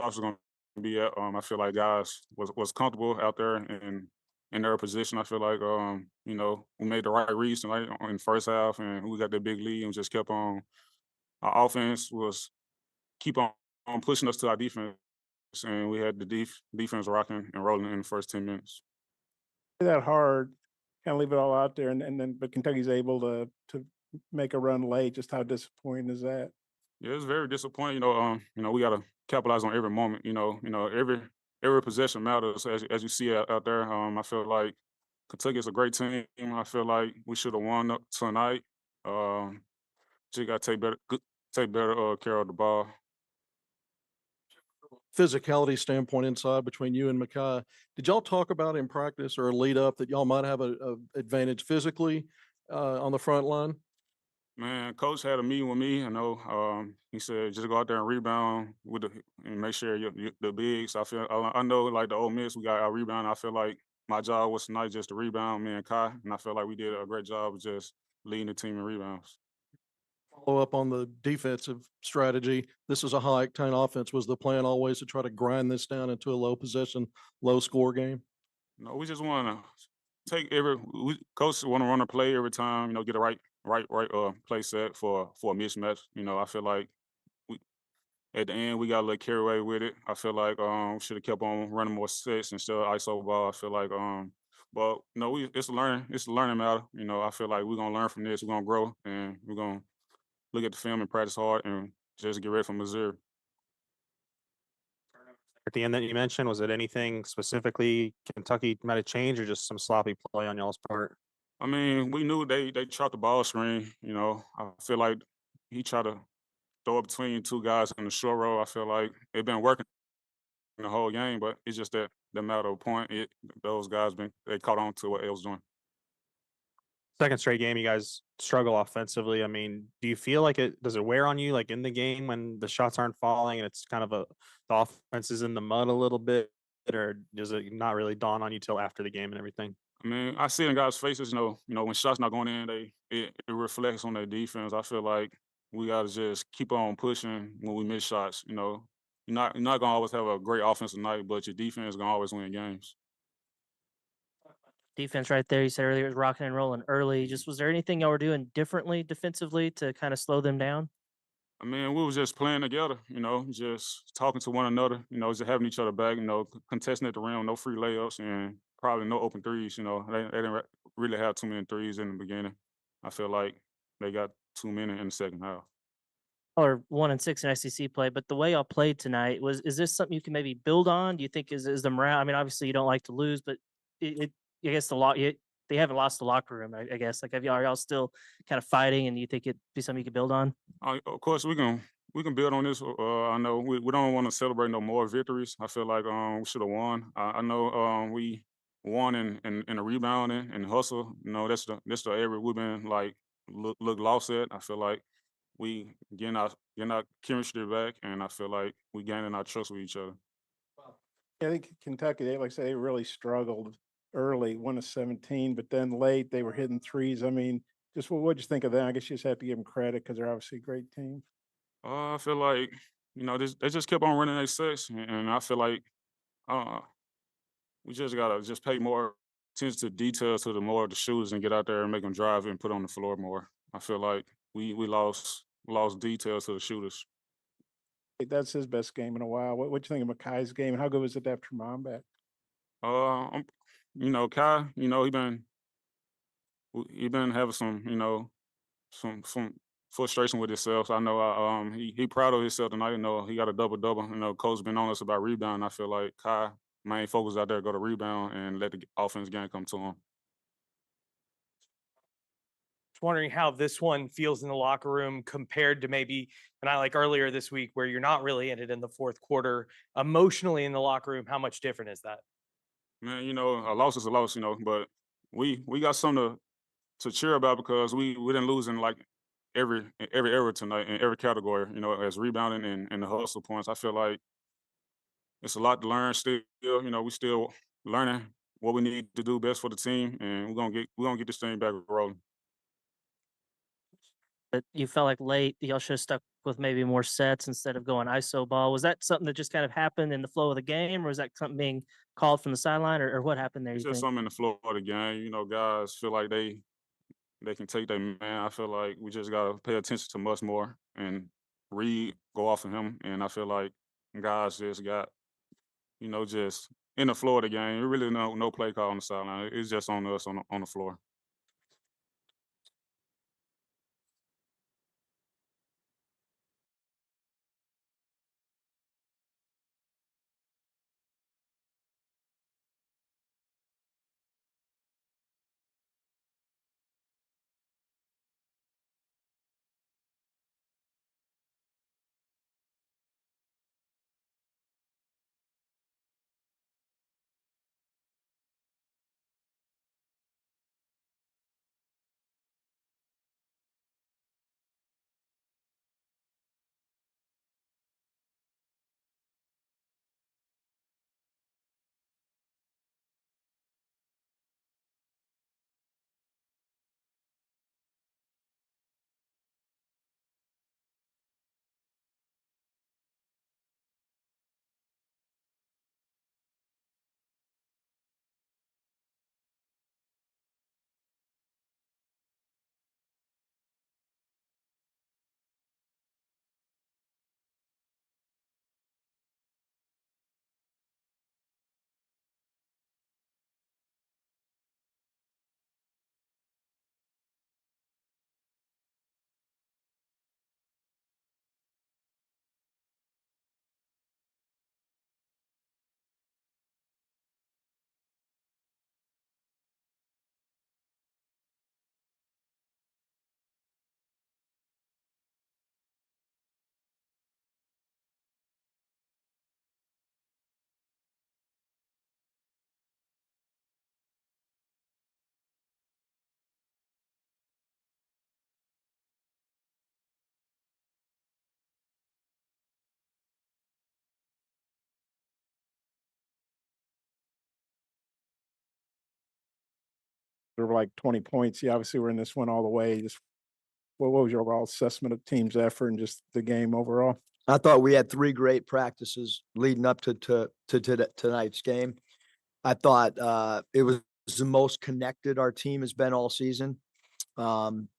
shots were going to be at. I feel like guys was comfortable out there in their position. I feel like we made the right reads tonight in the first half, and we got that big lead and just kept on. Our offense was keep on pushing us to our defense, and we had the defense rocking and rolling in the first 10 minutes. That hard, kind of leave it all out there, and then but Kentucky's able to make a run late. Just how disappointing is that? Yeah, it's very disappointing. We gotta capitalize on every moment. Every possession matters as you see out there. I feel like Kentucky is a great team. I feel like we should have won tonight. Just gotta take better care of the ball. Physicality standpoint inside between you and Makai, did y'all talk about in practice or lead up that y'all might have a advantage physically on the front line? Man, coach had a meeting with me. He said just go out there and rebound and make sure the bigs. I know like the Ole Miss, we got our rebound. I feel like my job was tonight just to rebound me and Kai, and I feel like we did a great job of just leading the team in rebounds. Follow up on the defensive strategy. This is a high octane offense. Was the plan always to try to grind this down into a low possession, low score game? No, we just want to coach want to run a play every time. Get a right play set for a mismatch. I feel like we at the end we got a little carried away with it. I feel like we should have kept on running more sets instead of ISO ball. I feel like but no, it's a learning matter. I feel like we're gonna learn from this. We're gonna grow and we're gonna look at the film and practice hard and just get ready for Missouri. At the end that you mentioned, was it anything specifically Kentucky might have changed or just some sloppy play on y'all's part? I mean, we knew they chopped the ball screen. I feel like he tried to throw it between two guys in the short row. I feel like it been working the whole game, but it's just that the matter of point. Those guys they caught on to what it was doing. Second straight game, you guys struggle offensively. I mean, do you feel like does it wear on you like in the game when the shots aren't falling and it's kind of the offense is in the mud a little bit, or does it not really dawn on you till after the game and everything? I mean, I see it in guys' faces, when shots not going in, it reflects on their defense. I feel like we gotta just keep on pushing when we miss shots. You're not gonna always have a great offensive night, but your defense is gonna always win games. Defense right there, you said earlier, was rocking and rolling early. Just was there anything y'all were doing differently defensively to kind of slow them down? I mean, we was just playing together, just talking to one another, just having each other back, contesting at the rim, no free layups, and probably no open threes. They didn't really have too many threes in the beginning. I feel like they got too many in the second half. Or 1-6 in SEC play, but the way y'all played tonight is this something you can maybe build on? Do you think is the morale? I mean, obviously you don't like to lose, but I guess they haven't lost the locker room. I guess like are y'all still kind of fighting, and you think it'd be something you could build on? Of course, we can build on this. I know we don't want to celebrate no more victories. I feel like we should have won. I know we won in the rebounding and hustle. That's the area we've been like look lost at. I feel like we getting our chemistry back, and I feel like we gaining our trust with each other. I think Kentucky, like I say, they really struggled early, 1 of 17, but then late they were hitting threes. I mean, just what'd you think of that? I guess you just have to give them credit because they're obviously a great team. I feel like they just kept on running their sets, and I feel like uh, we just gotta just pay more attention to details to the more of the shooters and get out there and make them drive and put on the floor more. I feel like we lost details to the shooters. That's his best game in a while. What you think of Makai's game? And how good was it after Mom back? I'm, Kai, he been having some frustration with himself. I know he proud of himself tonight. He got a double double. Coach been on us about rebound. I feel like Kai main focus out there go to rebound and let the offense game come to him. Just wondering how this one feels in the locker room compared to maybe, and I like earlier this week where you're not really in it in the fourth quarter. Emotionally in the locker room, how much different is that? Man, a loss is a loss, but we got something to cheer about because we didn't lose in like every area tonight in every category, as rebounding and the hustle points. I feel like it's a lot to learn still. We still learning what we need to do best for the team, and we're gonna get this thing back rolling. you felt like late y'all should have stuck with maybe more sets instead of going ISO ball. Was that something that just kind of happened in the flow of the game, or was that something being called from the sideline, or what happened there? It's You just think? something in the flow of the game. You know, guys feel like they can take their man. I feel like we just gotta pay attention to much more and go off of him. And I feel like guys just got, just in the flow of the game. Really no play call on the sideline. It's just on us on the floor. There were like 20 points. You obviously were in this one all the way. Just what was your overall assessment of the team's effort and just the game overall? I thought we had 3 great practices leading up to tonight's game. I thought it was the most connected our team has been all season. That's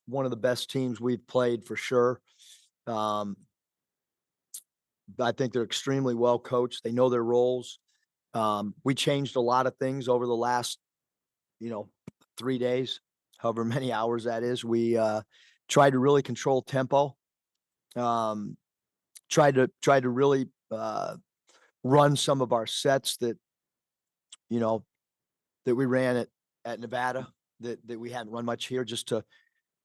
one of the best teams we've played for sure. I think they're extremely well coached. They know their roles. We changed a lot of things over the last, 3 days, however many hours that is. We tried to really control tempo. Tried to really run some of our sets that that we ran at Nevada that we hadn't run much here, just to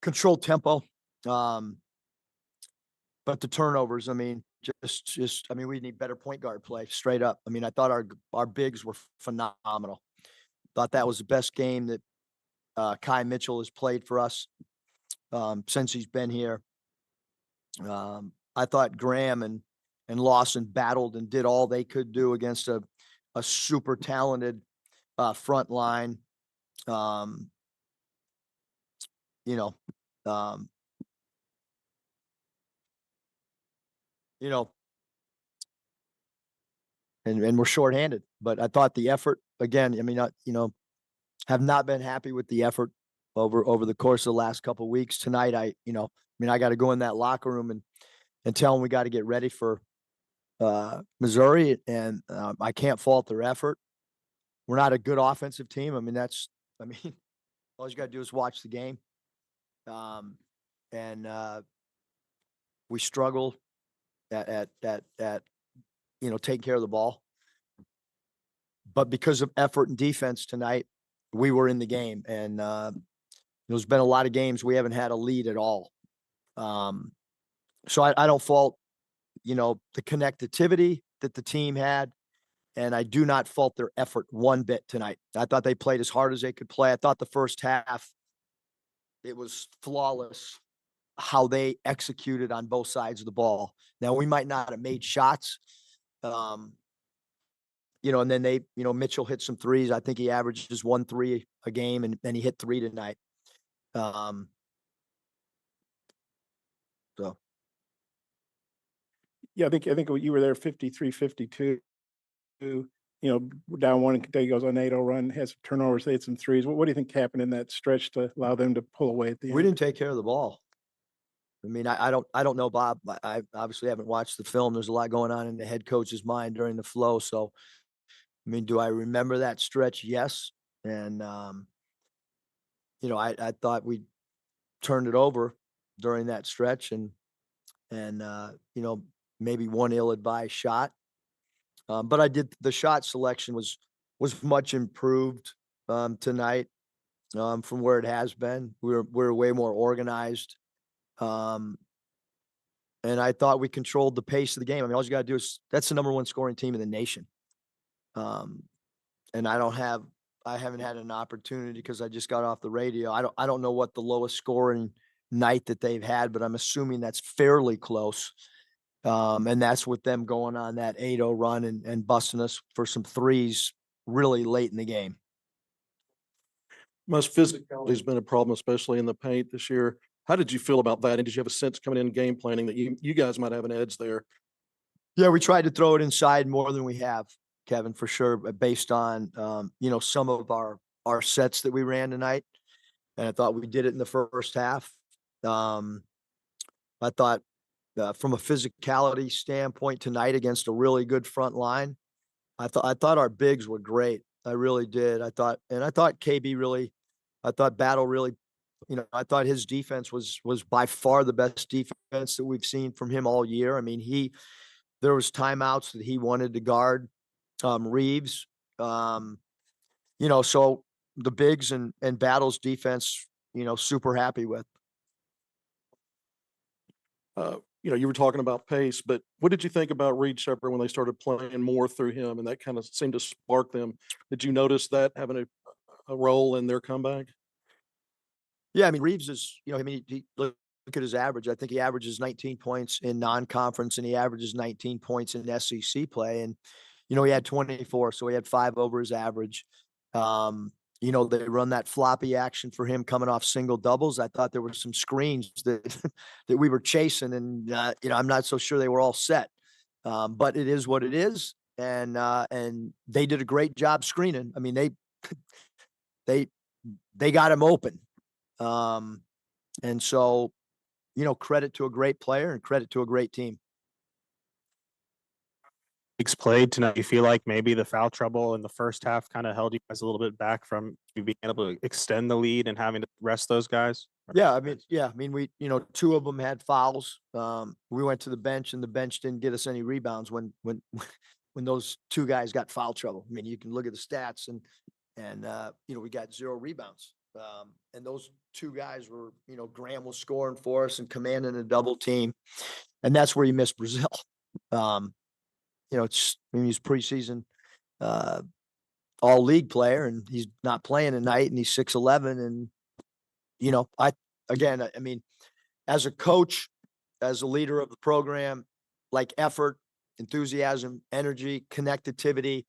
control tempo. But the turnovers, I mean, we need better point guard play straight up. I mean, I thought our bigs were phenomenal. Thought that was the best game that Kai Mitchell has played for us since he's been here. I thought Graham and Lawson battled and did all they could do against a super talented front line. Um, you know, um, you know, and we're shorthanded. But I thought the effort again. I mean, have not been happy with the effort over the course of the last couple of weeks. Tonight, I got to go in that locker room and tell them we got to get ready for Missouri, and I can't fault their effort. We're not a good offensive team. I mean, all you got to do is watch the game. And we struggle at taking care of the ball. But because of effort and defense tonight, we were in the game. And there's been a lot of games we haven't had a lead at all. So I don't fault, the connectivity that the team had. And I do not fault their effort one bit tonight. I thought they played as hard as they could play. I thought the first half, it was flawless how they executed on both sides of the ball. Now, we might not have made shots, and then Mitchell hit some threes. I think he averages 1 3 a game, and he hit 3 tonight. So. Yeah, I think you were there 53-52. Down one, and Kentucky goes on 8-0 run, has some turnovers, they had some threes. What do you think happened in that stretch to allow them to pull away at the We end? didn't take care of the ball. I mean, I don't know, Bob. I obviously haven't watched the film. There's a lot going on in the head coach's mind during the flow. So, I mean, do I remember that stretch? Yes. And, I thought we turned it over during that stretch and, maybe one ill-advised shot. But the shot selection was much improved, tonight, from where it has been. We're way more organized. And I thought we controlled the pace of the game. I mean, all you got to do is that's the #1 scoring team in the nation. And I haven't had an opportunity because I just got off the radio. I don't know what the lowest scoring night that they've had, but I'm assuming that's fairly close. And that's with them going on that 8-0 run and busting us for some threes really late in the game. Must physicality has been a problem, especially in the paint this year. How did you feel about that? And did you have a sense coming in game planning that you guys might have an edge there? Yeah, we tried to throw it inside more than we have, Kevin, for sure, based on, some of our sets that we ran tonight. And I thought we did it in the first half. I thought from a physicality standpoint tonight against a really good front line, I thought our bigs were great. I really did. I thought Battle really, I thought his defense was by far the best defense that we've seen from him all year. I mean, there was timeouts that he wanted to guard Reeves. So the bigs and Battle's defense, super happy with. You were talking about pace, but what did you think about Reed Shepherd when they started playing more through him, and that kind of seemed to spark them? Did you notice that having a role in their comeback? Yeah, I mean, Reeves is, he look at his average. I think he averages 19 points in non-conference and he averages 19 points in SEC play. And, he had 24, so he had 5 over his average. They run that floppy action for him coming off single doubles. I thought there were some screens that that we were chasing, and I'm not so sure they were all set. But it is what it is, and they did a great job screening. I mean, they got him open, and so credit to a great player and credit to a great team. Played tonight. You feel like maybe the foul trouble in the first half kind of held you guys a little bit back from being able to extend the lead and having to rest those guys? Yeah, I mean, we, 2 of them had fouls. We went to the bench and the bench didn't get us any rebounds when those 2 guys got foul trouble. I mean, you can look at the stats and we got 0 rebounds. And those 2 guys were, Graham was scoring for us and commanding a double team. And that's where you miss Brazil. He's preseason all league player and he's not playing tonight and he's 6'11". And, I mean, as a coach, as a leader of the program, like effort, enthusiasm, energy, connectivity,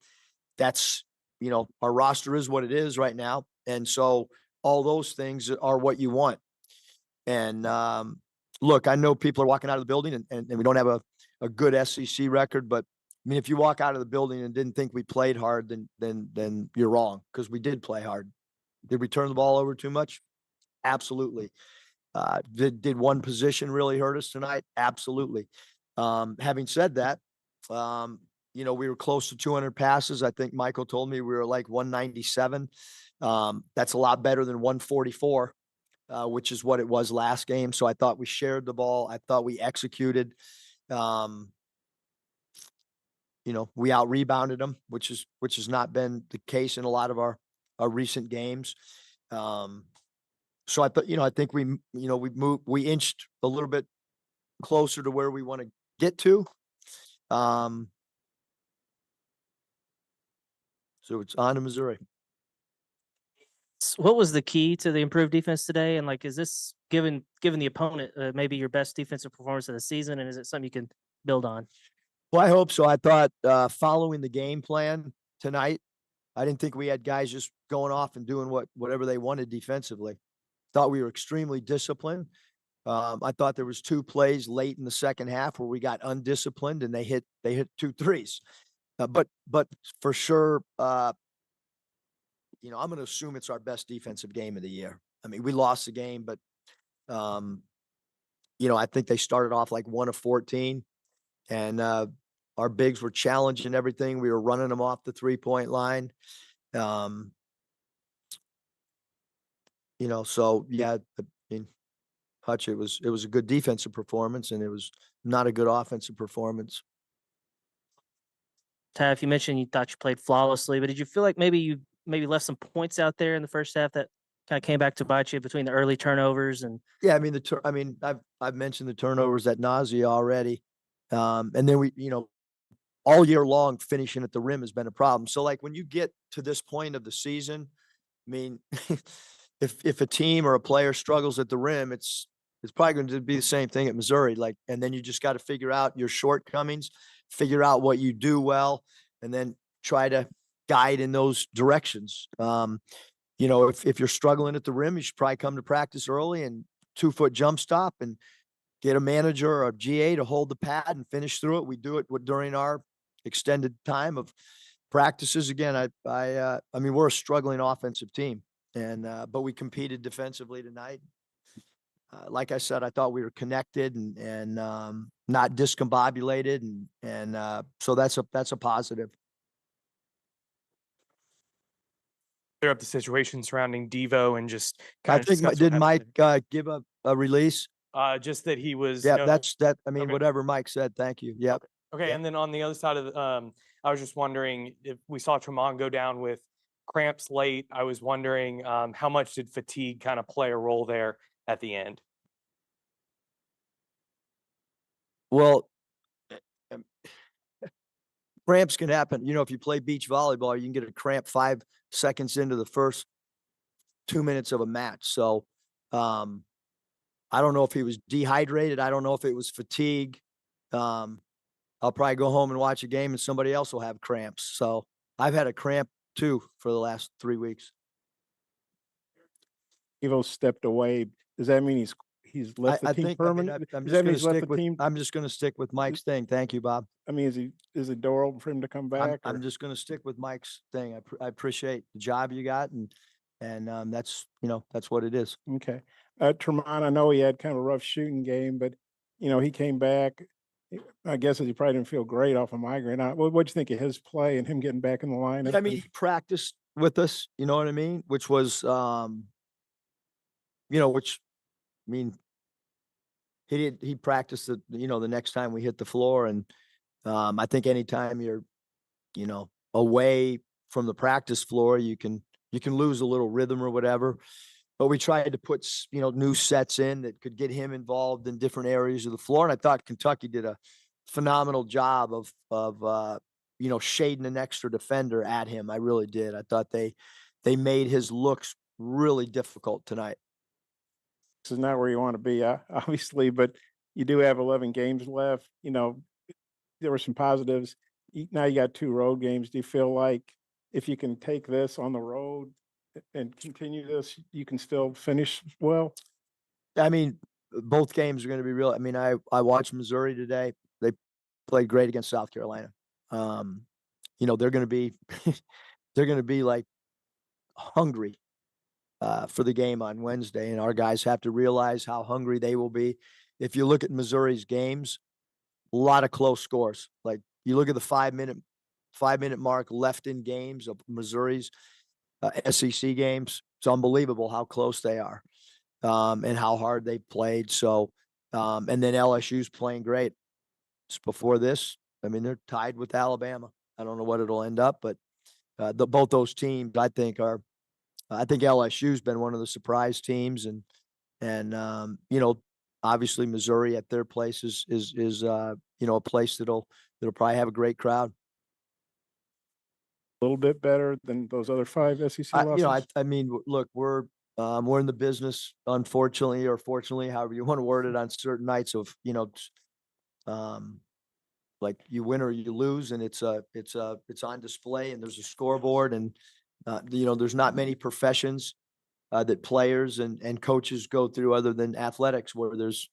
that's, our roster is what it is right now. And so all those things are what you want. And look, I know people are walking out of the building and we don't have a good SEC record, but I mean, if you walk out of the building and didn't think we played hard, then you're wrong because we did play hard. Did we turn the ball over too much? Absolutely. Did one position really hurt us tonight? Absolutely. Having said that, we were close to 200 passes. I think Michael told me we were like 197. That's a lot better than 144, which is what it was last game. So I thought we shared the ball. I thought we executed. We out rebounded them, which has not been the case in a lot of our recent games. So I thought, I think we inched a little bit closer to where we want to get to. So it's on to Missouri. What was the key to the improved defense today? And is this given the opponent maybe your best defensive performance of the season? And is it something you can build on? Well, I hope so. I thought following the game plan tonight, I didn't think we had guys just going off and doing whatever they wanted defensively. Thought we were extremely disciplined. I thought there was 2 plays late in the second half where we got undisciplined and they hit 2 threes. But for sure, you know, I'm going to assume it's our best defensive game of the year. I mean, we lost the game, but you know, I think they started off like 1 of 14, and our bigs were challenging everything. We were running them off the 3-point line. You know, so yeah, I mean, Hutch, it was a good defensive performance, and it was not a good offensive performance. Taff, you mentioned you thought you played flawlessly, but did you feel like maybe you left some points out there in the first half that kind of came back to bite you between the early turnovers and Yeah, I mean I've mentioned the turnovers at nausea already, and then we, you know, all year long finishing at the rim has been a problem. So like when you get to this point of the season, I mean, if a team or a player struggles at the rim, it's probably going to be the same thing at Missouri. Like, and then you just got to figure out your shortcomings, figure out what you do well, and then try to guide in those directions. You know, if you're struggling at the rim, you should probably come to practice early and 2-foot jump stop and get a manager or a GA to hold the pad and finish through it. We do it during our extended time of practices. Again, I mean, we're a struggling offensive team, and but we competed defensively tonight. Like I said, I thought we were connected and not discombobulated, and so that's a positive. Clear up the situation surrounding Devo and just I kind of think, did Mike give a release? just that he was Yeah, no, that. I mean, Okay. whatever Mike said. Thank you. Yep. okay. yeah. And then on the other side of the, I was just wondering if we saw Tremont go down with cramps late. I was wondering how much did fatigue kind of play a role there at the end? Well, um, cramps can happen. You know, if you play beach volleyball, you can get a cramp 5 seconds into the first 2 minutes of a match. So, I don't know if he was dehydrated. I don't know if it was fatigue. I'll probably go home and watch a game and somebody else will have cramps. So I've had a cramp too for the last 3 weeks. Evo stepped away. Does that mean he's left the I team think, I mean, permanently? I'm Does just that mean gonna he's left stick the with, team? I'm just gonna stick with Mike's thing. Thank you, Bob. I mean, is the door open for him to come back? I'm or- just gonna stick with Mike's thing. I appreciate the job you got, and that's, you know, that's what it is. Okay. Tremont, I know he had kind of a rough shooting game, but you know, he came back. I guess he probably didn't feel great off a migraine. What'd you think of his play and him getting back in the lineup? I mean, he practiced with us, you know what I mean? Which was, you know, which, I mean, he practiced the, you know, the next time we hit the floor. And, I think anytime you're, you know, away from the practice floor, you can lose a little rhythm or whatever. But we tried to put, you know, new sets in that could get him involved in different areas of the floor. And I thought Kentucky did a phenomenal job of you know, shading an extra defender at him. I really did. I thought they made his looks really difficult tonight. This is not where you want to be, obviously, but you do have 11 games left. You know, there were some positives. Now you got 2 road games. Do you feel like if you can take this on the road and continue this, you can still finish well? I mean, both games are going to be real. I mean, I watched Missouri today. They played great against South Carolina. You know, they're going to be they're going to be like hungry for the game on Wednesday, and our guys have to realize how hungry they will be. If you look at Missouri's games, a lot of close scores. Like you look at the 5-minute mark left in games of Missouri's SEC games. It's unbelievable how close they are, and how hard they played. So, and then LSU's playing great. Just before this, I mean, they're tied with Alabama. I don't know what it'll end up, but both those teams, I think, are. I think LSU's been one of the surprise teams, and you know, obviously Missouri at their place is you know, a place that'll probably have a great crowd. A little bit better than those other 5 SEC losses? You know, I mean, look, we're in the business, unfortunately or fortunately, however you want to word it, on certain nights of, you know, like you win or you lose, and it's on display, and there's a scoreboard, and you know, there's not many professions that players and coaches go through other than athletics, where there's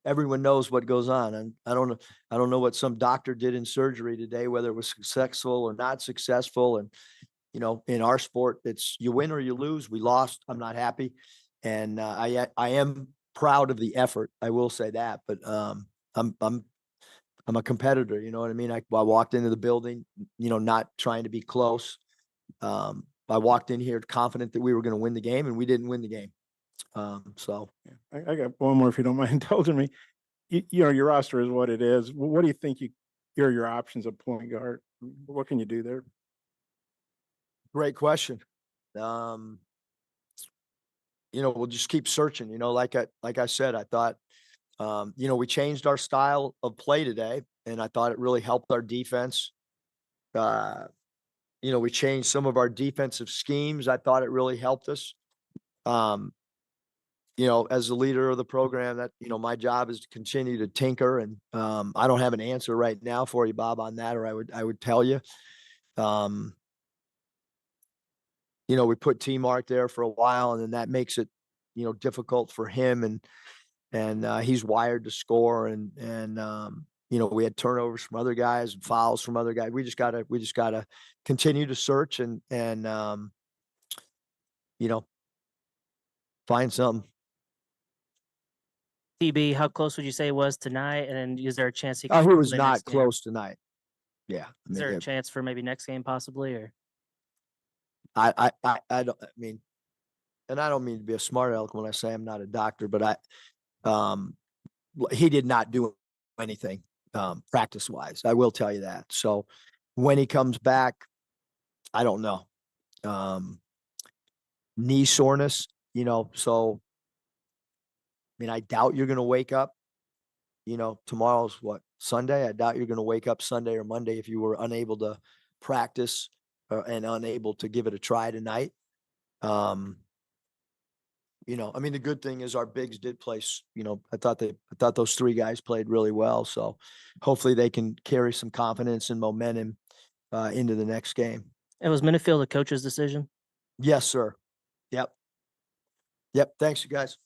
everyone knows what goes on. And I don't know what some doctor did in surgery today, whether it was successful or not successful. And, you know, in our sport, it's you win or you lose. We lost. I'm not happy. And I am proud of the effort. I will say that, but I'm a competitor. You know what I mean? I walked into the building, you know, not trying to be close. I walked in here confident that we were going to win the game, and we didn't win the game. So I got one more, if you don't mind indulging me. You know, your roster is what it is. What do you think are your options at point guard? What can you do there? great question. You know, we'll just keep searching. You know, like I said, I thought, you know, we changed our style of play today, and I thought it really helped our defense. You know, we changed some of our defensive schemes. I thought it really helped us. You know, as the leader of the program, that, you know, my job is to continue to tinker, and I don't have an answer right now for you, Bob, on that, or I would tell you. You know, we put T-Mark there for a while, and then that makes it, you know, difficult for him, and he's wired to score, and you know, we had turnovers from other guys and fouls from other guys. We just gotta continue to search and you know, find something. TB, how close would you say it was tonight? And then is there a chance he It could was play not next game? close tonight. Yeah. I Is there mean, a chance for maybe next game possibly, or? I don't, I mean, and I don't mean to be a smart aleck when I say I'm not a doctor, but he did not do anything, practice wise. I will tell you that. So when he comes back, I don't know. Knee soreness, you know, so, I mean, I doubt you're going to wake up, you know, tomorrow's what, Sunday? I doubt you're going to wake up Sunday or Monday if you were unable to practice and unable to give it a try tonight. You know, I mean, the good thing is our bigs did play, you know, I thought those three guys played really well. So hopefully they can carry some confidence and momentum into the next game. And was Minifield the coach's decision? Yes, sir. Yep. Thanks, you guys.